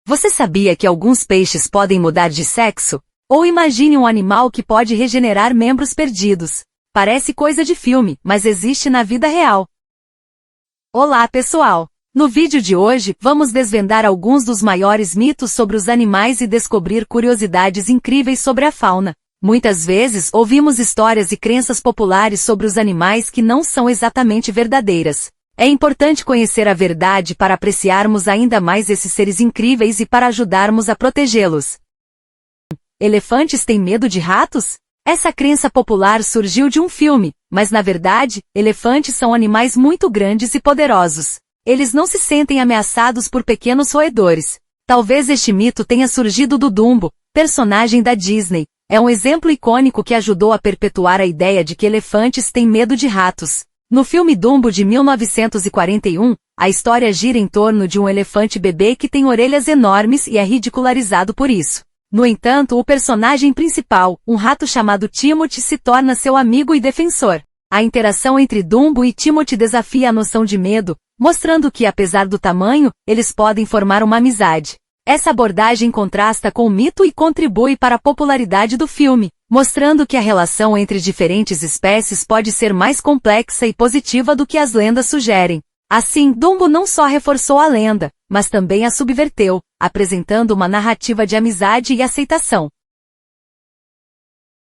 Você sabia que alguns peixes podem mudar de sexo? Ou imagine um animal que pode regenerar membros perdidos. Parece coisa de filme, mas existe na vida real. Olá, pessoal! No vídeo de hoje, vamos desvendar alguns dos maiores mitos sobre os animais e descobrir curiosidades incríveis sobre a fauna. Muitas vezes, ouvimos histórias e crenças populares sobre os animais que não são exatamente verdadeiras. É importante conhecer a verdade para apreciarmos ainda mais esses seres incríveis e para ajudarmos a protegê-los. Elefantes têm medo de ratos? Essa crença popular surgiu de um filme, mas na verdade, elefantes são animais muito grandes e poderosos. Eles não se sentem ameaçados por pequenos roedores. Talvez este mito tenha surgido do Dumbo, personagem da Disney. É um exemplo icônico que ajudou a perpetuar a ideia de que elefantes têm medo de ratos. No filme Dumbo de 1941, a história gira em torno de um elefante bebê que tem orelhas enormes e é ridicularizado por isso. No entanto, o personagem principal, um rato chamado Timothy, se torna seu amigo e defensor. A interação entre Dumbo e Timothy desafia a noção de medo, mostrando que, apesar do tamanho, eles podem formar uma amizade. Essa abordagem contrasta com o mito e contribui para a popularidade do filme, mostrando que a relação entre diferentes espécies pode ser mais complexa e positiva do que as lendas sugerem. Assim, Dumbo não só reforçou a lenda, mas também a subverteu, apresentando uma narrativa de amizade e aceitação.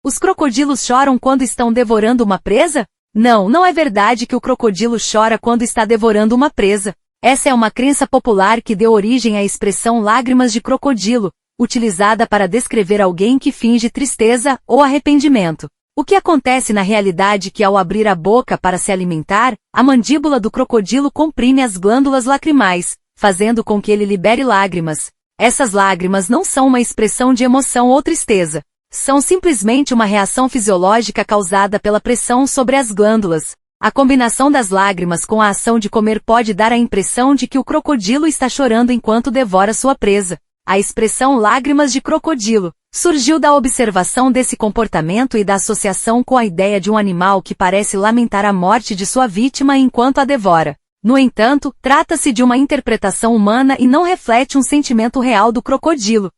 Os crocodilos choram quando estão devorando uma presa? Não é verdade que o crocodilo chora quando está devorando uma presa. Essa é uma crença popular que deu origem à expressão lágrimas de crocodilo, utilizada para descrever alguém que finge tristeza ou arrependimento. O que acontece na realidade é que ao abrir a boca para se alimentar, a mandíbula do crocodilo comprime as glândulas lacrimais, fazendo com que ele libere lágrimas. Essas lágrimas não são uma expressão de emoção ou tristeza. São simplesmente uma reação fisiológica causada pela pressão sobre as glândulas. A combinação das lágrimas com a ação de comer pode dar a impressão de que o crocodilo está chorando enquanto devora sua presa. A expressão lágrimas de crocodilo surgiu da observação desse comportamento e da associação com a ideia de um animal que parece lamentar a morte de sua vítima enquanto a devora. No entanto, trata-se de uma interpretação humana e não reflete um sentimento real do crocodilo.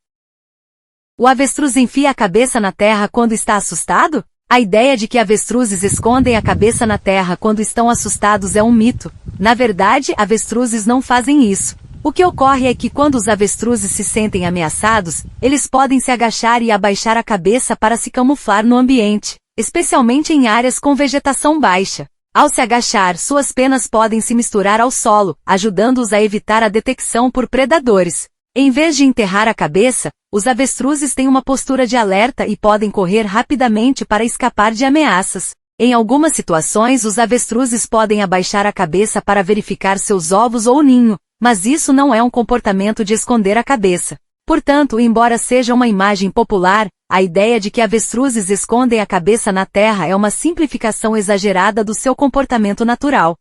O avestruz enfia a cabeça na terra quando está assustado? A ideia de que avestruzes escondem a cabeça na terra quando estão assustados é um mito. Na verdade, avestruzes não fazem isso. O que ocorre é que quando os avestruzes se sentem ameaçados, eles podem se agachar e abaixar a cabeça para se camuflar no ambiente, especialmente em áreas com vegetação baixa. Ao se agachar, suas penas podem se misturar ao solo, ajudando-os a evitar a detecção por predadores. Em vez de enterrar a cabeça, os avestruzes têm uma postura de alerta e podem correr rapidamente para escapar de ameaças. Em algumas situações, os avestruzes podem abaixar a cabeça para verificar seus ovos ou ninho, mas isso não é um comportamento de esconder a cabeça. Portanto, embora seja uma imagem popular, a ideia de que avestruzes escondem a cabeça na terra é uma simplificação exagerada do seu comportamento natural.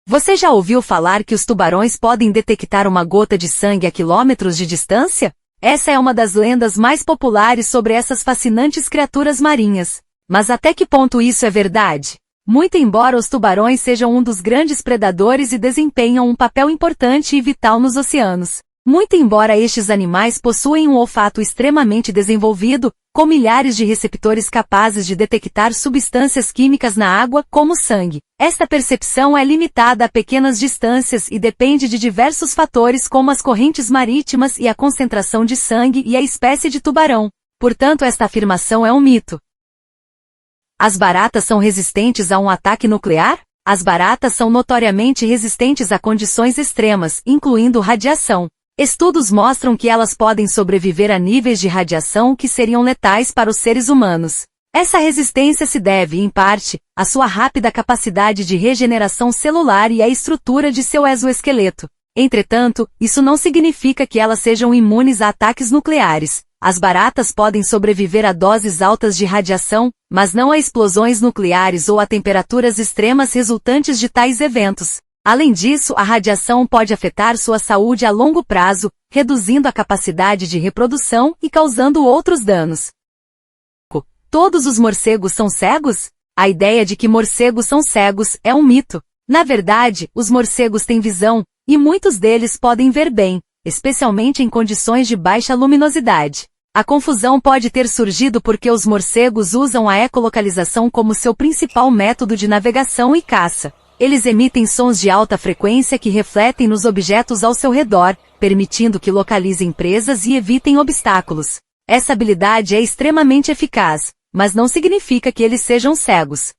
Você já ouviu falar que os tubarões podem detectar uma gota de sangue a quilômetros de distância? Essa é uma das lendas mais populares sobre essas fascinantes criaturas marinhas. Mas até que ponto isso é verdade? Muito embora os tubarões sejam um dos grandes predadores e desempenham um papel importante e vital nos oceanos. Muito embora estes animais possuem um olfato extremamente desenvolvido, com milhares de receptores capazes de detectar substâncias químicas na água, como sangue. Esta percepção é limitada a pequenas distâncias e depende de diversos fatores como as correntes marítimas e a concentração de sangue e a espécie de tubarão. Portanto, esta afirmação é um mito. As baratas são resistentes a um ataque nuclear? As baratas são notoriamente resistentes a condições extremas, incluindo radiação. Estudos mostram que elas podem sobreviver a níveis de radiação que seriam letais para os seres humanos. Essa resistência se deve, em parte, à sua rápida capacidade de regeneração celular e à estrutura de seu exoesqueleto. Entretanto, isso não significa que elas sejam imunes a ataques nucleares. As baratas podem sobreviver a doses altas de radiação, mas não a explosões nucleares ou a temperaturas extremas resultantes de tais eventos. Além disso, a radiação pode afetar sua saúde a longo prazo, reduzindo a capacidade de reprodução e causando outros danos. Todos os morcegos são cegos? A ideia de que morcegos são cegos é um mito. Na verdade, os morcegos têm visão, e muitos deles podem ver bem. especialmente em condições de baixa luminosidade. A confusão pode ter surgido porque os morcegos usam a ecolocalização como seu principal método de navegação e caça. Eles emitem sons de alta frequência que refletem nos objetos ao seu redor, permitindo que localizem presas e evitem obstáculos. Essa habilidade é extremamente eficaz, mas não significa que eles sejam cegos.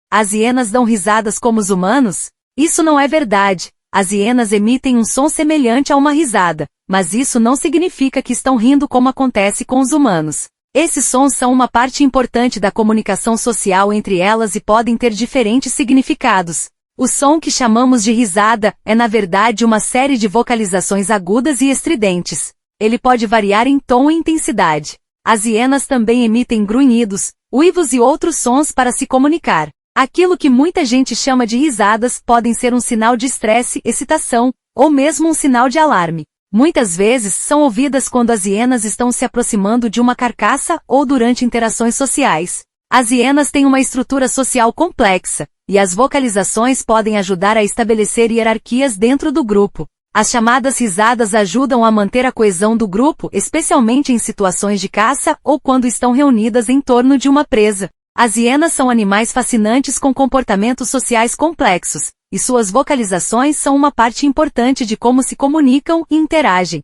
As hienas dão risadas como os humanos? Isso não é verdade. As hienas emitem um som semelhante a uma risada, mas isso não significa que estão rindo como acontece com os humanos. Esses sons são uma parte importante da comunicação social entre elas e podem ter diferentes significados. O som que chamamos de risada é na verdade uma série de vocalizações agudas e estridentes. Ele pode variar em tom e intensidade. As hienas também emitem grunhidos, uivos e outros sons para se comunicar. Aquilo que muita gente chama de risadas podem ser um sinal de estresse, excitação, ou mesmo um sinal de alarme. Muitas vezes são ouvidas quando as hienas estão se aproximando de uma carcaça ou durante interações sociais. As hienas têm uma estrutura social complexa, e as vocalizações podem ajudar a estabelecer hierarquias dentro do grupo. As chamadas risadas ajudam a manter a coesão do grupo, especialmente em situações de caça ou quando estão reunidas em torno de uma presa. As hienas são animais fascinantes com comportamentos sociais complexos, e suas vocalizações são uma parte importante de como se comunicam e interagem.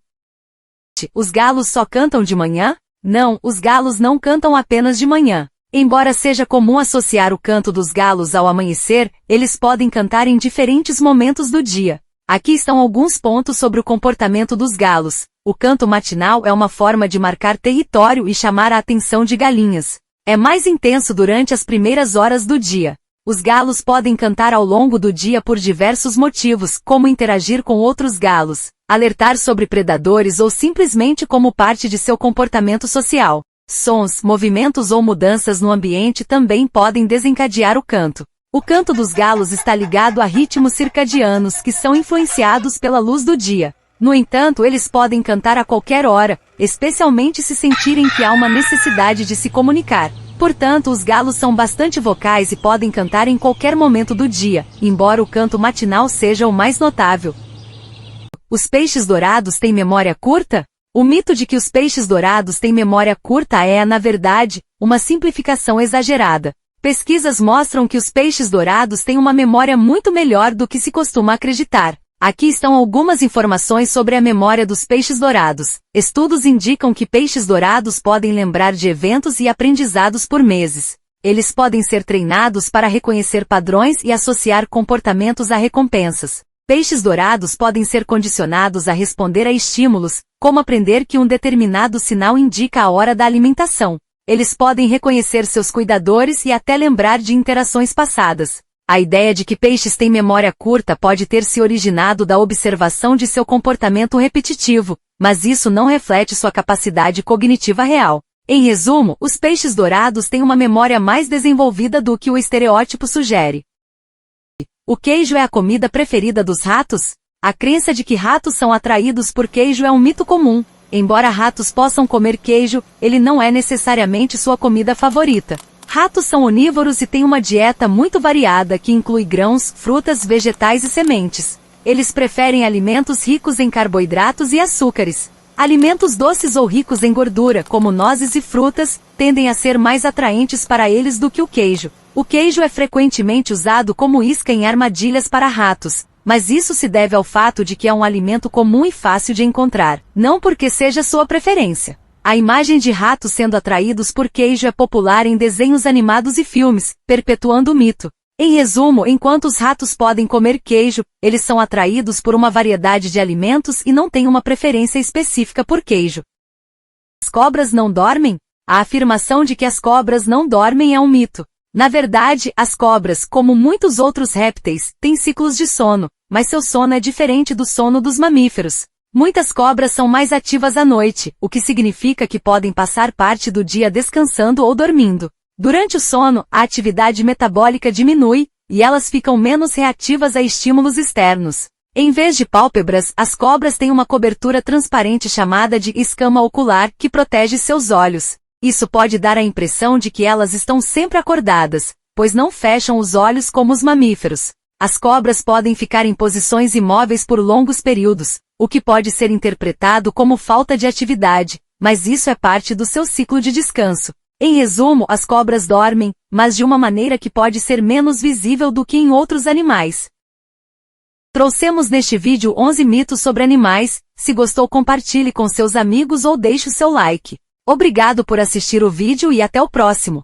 Os galos só cantam de manhã? Não, os galos não cantam apenas de manhã. Embora seja comum associar o canto dos galos ao amanhecer, eles podem cantar em diferentes momentos do dia. Aqui estão alguns pontos sobre o comportamento dos galos. O canto matinal é uma forma de marcar território e chamar a atenção de galinhas. É mais intenso durante as primeiras horas do dia. Os galos podem cantar ao longo do dia por diversos motivos, como interagir com outros galos, alertar sobre predadores ou simplesmente como parte de seu comportamento social. Sons, movimentos ou mudanças no ambiente também podem desencadear o canto. O canto dos galos está ligado a ritmos circadianos que são influenciados pela luz do dia. No entanto, eles podem cantar a qualquer hora, especialmente se sentirem que há uma necessidade de se comunicar. Portanto, os galos são bastante vocais e podem cantar em qualquer momento do dia, embora o canto matinal seja o mais notável. Os peixes dourados têm memória curta? O mito de que os peixes dourados têm memória curta é, na verdade, uma simplificação exagerada. Pesquisas mostram que os peixes dourados têm uma memória muito melhor do que se costuma acreditar. Aqui estão algumas informações sobre a memória dos peixes dourados. Estudos indicam que peixes dourados podem lembrar de eventos e aprendizados por meses. Eles podem ser treinados para reconhecer padrões e associar comportamentos a recompensas. Peixes dourados podem ser condicionados a responder a estímulos, como aprender que um determinado sinal indica a hora da alimentação. Eles podem reconhecer seus cuidadores e até lembrar de interações passadas. A ideia de que peixes têm memória curta pode ter se originado da observação de seu comportamento repetitivo, mas isso não reflete sua capacidade cognitiva real. Em resumo, os peixes dourados têm uma memória mais desenvolvida do que o estereótipo sugere. O queijo é a comida preferida dos ratos? A crença de que ratos são atraídos por queijo é um mito comum. Embora ratos possam comer queijo, ele não é necessariamente sua comida favorita. Ratos são onívoros e têm uma dieta muito variada que inclui grãos, frutas, vegetais e sementes. Eles preferem alimentos ricos em carboidratos e açúcares. Alimentos doces ou ricos em gordura, como nozes e frutas, tendem a ser mais atraentes para eles do que o queijo. O queijo é frequentemente usado como isca em armadilhas para ratos, mas isso se deve ao fato de que é um alimento comum e fácil de encontrar, não porque seja sua preferência. A imagem de ratos sendo atraídos por queijo é popular em desenhos animados e filmes, perpetuando o mito. Em resumo, enquanto os ratos podem comer queijo, eles são atraídos por uma variedade de alimentos e não têm uma preferência específica por queijo. As cobras não dormem? A afirmação de que as cobras não dormem é um mito. Na verdade, as cobras, como muitos outros répteis, têm ciclos de sono, mas seu sono é diferente do sono dos mamíferos. Muitas cobras são mais ativas à noite, o que significa que podem passar parte do dia descansando ou dormindo. Durante o sono, a atividade metabólica diminui, e elas ficam menos reativas a estímulos externos. Em vez de pálpebras, as cobras têm uma cobertura transparente chamada de escama ocular que protege seus olhos. Isso pode dar a impressão de que elas estão sempre acordadas, pois não fecham os olhos como os mamíferos. As cobras podem ficar em posições imóveis por longos períodos, o que pode ser interpretado como falta de atividade, mas isso é parte do seu ciclo de descanso. Em resumo, as cobras dormem, mas de uma maneira que pode ser menos visível do que em outros animais. Trouxemos neste vídeo 11 mitos sobre animais. Se gostou, compartilhe com seus amigos ou deixe o seu like. Obrigado por assistir o vídeo e até o próximo.